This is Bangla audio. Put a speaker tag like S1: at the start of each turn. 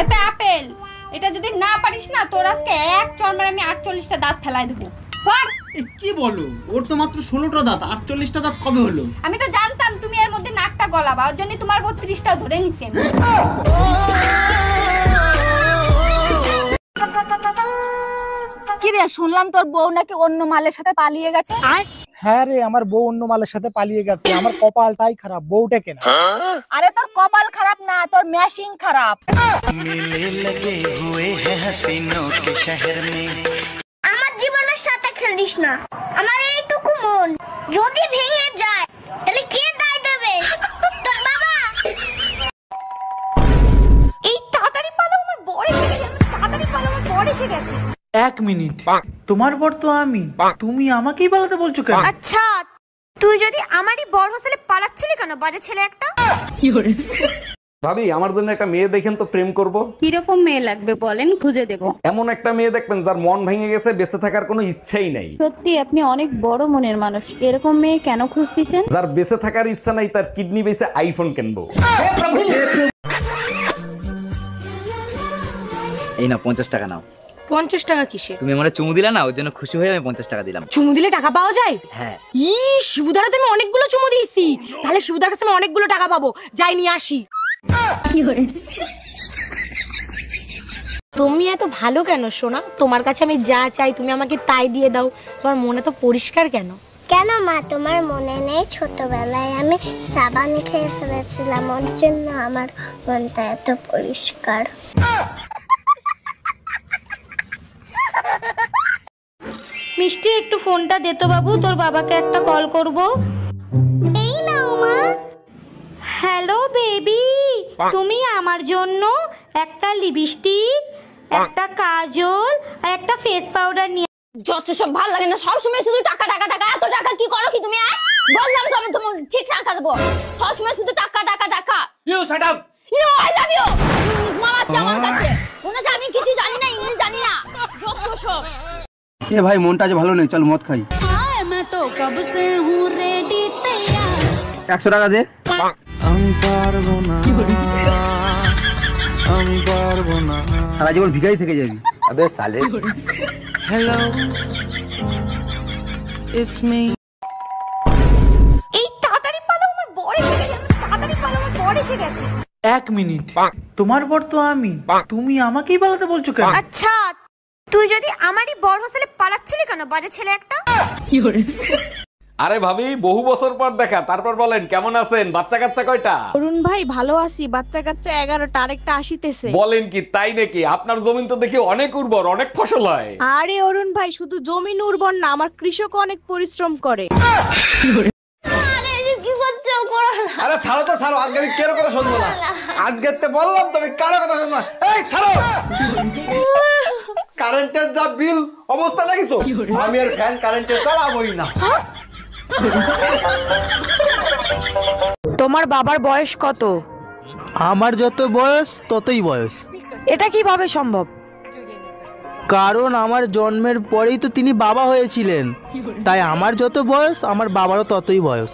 S1: এটা আপেল, এটা যদি না পারিস না তোর আজকে এক চড় আমি 48টা দাঁত ফেলাই দেবো।
S2: কি বলো, ওর তো মাত্র 16টা দাঁত, 48টা দাঁত কবে হলো?
S1: আমি তো জানতাম তুমি এর মধ্যে নাকটা গলাবা, ওর জন্য তোমার 32টাও ধরে নিছি।
S3: কি রে, শুনলাম তোর বউ নাকি অন্য মালের সাথে পালিয়ে গেছে?
S4: হ্যাঁ রে, আমার বউ অন্য মালের সাথে পালিয়ে গেছে। আমার কপালটাই খারাপ, বউটা কেনা।
S3: আরে তোর কপাল খারাপ না, তোর ম্যাশিং খারাপ।
S5: মিলে লগে হুয়ে হ্যায় হাসিনো কে শহর মে।
S6: আমার জীবনের সাথে খেলিস না, আমার এইটুকু মন যদি ভেঙে যায় তাহলে কে দায় দেবে? তোর বাবা।
S3: এই তাড়াতাড়ি পালো, আমার বর এসে গেছে। তাড়াতাড়ি পালো, আমার বর এসে গেছে।
S7: 1 মিনিট, তোমার বর তো আমি, তুমি আমাকেই পালাতে বলছো কেন?
S3: আচ্ছা, তুই যদি আমারই বর হলে পালাচ্ছিলি কেন, বাজে ছেলে একটা?
S8: ভাবি, আমার জন্য একটা মেয়ে দেখেন তো, প্রেম করব।
S1: কিরকম মেয়ে লাগবে বলেন, খুঁজে দেব।
S8: এমন একটা মেয়ে দেখবেন যার মন ভেঙে গেছে, বেঁচে থাকার কোনো ইচ্ছাই নাই।
S1: সত্যি আপনি অনেক বড় মনের মানুষ, এরকম মেয়ে কেন খুঁজতেছেন?
S8: যার বেঁচে থাকার ইচ্ছা নাই, তার কিডনি বেঁচে আইফোন কিনবো।
S9: এই না 50 টাকা নাও।
S3: 50 টাকা কিসে?
S9: তুমি আমারে চুমু দিলা না, ওর জন্য খুশি হয়ে আমি 50 টাকা দিলাম।
S3: চুমু দিলে টাকা পাওয়া যায়?
S9: হ্যাঁ।
S3: শিবুদার তো আমি অনেকগুলো চুমু দিয়েছি, তাহলে শিবুদার কাছে আমি অনেকগুলো টাকা পাবো। যাই নিয়ে আসি। তুমি এত ভালো কেন সোনা? তোমার কাছে আমি যা চাই তুমি আমাকে তাই দিয়ে দাও। তোমার মনে তো পরিষ্কার কেন?
S6: কেন মা, তোমার মনে নেই ছোটবেলায় আমি সাবান খেয়ে ফেলেছিলাম, ওর জন্য আমার মনটা এত পরিষ্কার।
S3: মিষ্টি, একটু ফোনটা দে তো বাবু, তোর বাবাকে একটা কল করব।
S6: এই নাও মা।
S3: হ্যালো বেবি, তুমি আমার জন্য একটা লিপস্টিক, একটা কাজল আর একটা ফেস পাউডার নিয়ে।
S1: যত সব ভালো লাগে না, সবসময় শুধু টাকা টাকা টাকা। এত টাকা কি করো কি তুমি? বললাম তো আমি তোমার ঠিক টাকা দেবো, সবসময় শুধু টাকা টাকা টাকা।
S2: You shut up.
S1: You I love you. English মারাচ্ছে আমার কাছে, মনে হচ্ছে আমি কিছু জানি না, ইংলিশ জানি না। যত সব।
S2: এ ভাই, মনটা আজ ভালো নেই, চল মদ খাই। 100 টাকা দে।
S5: আমি পারবো না, আমি পারবো না।
S2: সারা জীবন ভিখারি থেকে যাবি। আবে সালে।
S5: Hello, it's me.
S3: এই তাড়াতাড়ি পালো, আমার বর এসে গেছে। তাড়াতাড়ি পালো, আমার বর এসে গেছে।
S7: 1 মিনিট, তোমার বর তো আমি, তুমি আমাকেই পালাতে বলছো কেন?
S3: আচ্ছা, তুই যদি আমারই বর হলে পালাচ্ছিলি কেন, বাজে ছেলে একটা?
S8: আরে ভাবি, বহু বছর পর দেখা, তারপর বলেন কেমন আছেন? বাচ্চা কাচ্চা কয়টা?
S10: অরুণ ভাই ভালো আছি, বাচ্চা কাচ্চা 11টা, আরেকটা আসিতেছে।
S8: বলেন কি, তাই নাকি? আপনার জমিন তো দেখি অনেক উর্বর, অনেক ফসল হয়।
S10: আরে অরুণ ভাই, শুধু জমিন উর্বর না, আমার কৃষক অনেক পরিশ্রম করে।
S2: আরে ছাড়ো তো ছাড়ো, আজকে আমি কারো কথা শুনবো না। আজকে তো বললাম তুমি কারো কথা শুনবো না। এই ছাড়ো। কারেন্টের যা বিল অবস্থা দেখিছো, আমি আর ফ্যান কারেন্টে চালাবোই না।
S10: তোমার বাবার বয়স কত?
S4: আমার যত বয়স ততই বয়স।
S10: এটা কিভাবে সম্ভব?
S4: কারণ আমার জন্মের পরেই তো তিনি বাবা হয়েছিলেন, তাই আমার যত বয়স আমার বাবারও ততই বয়স।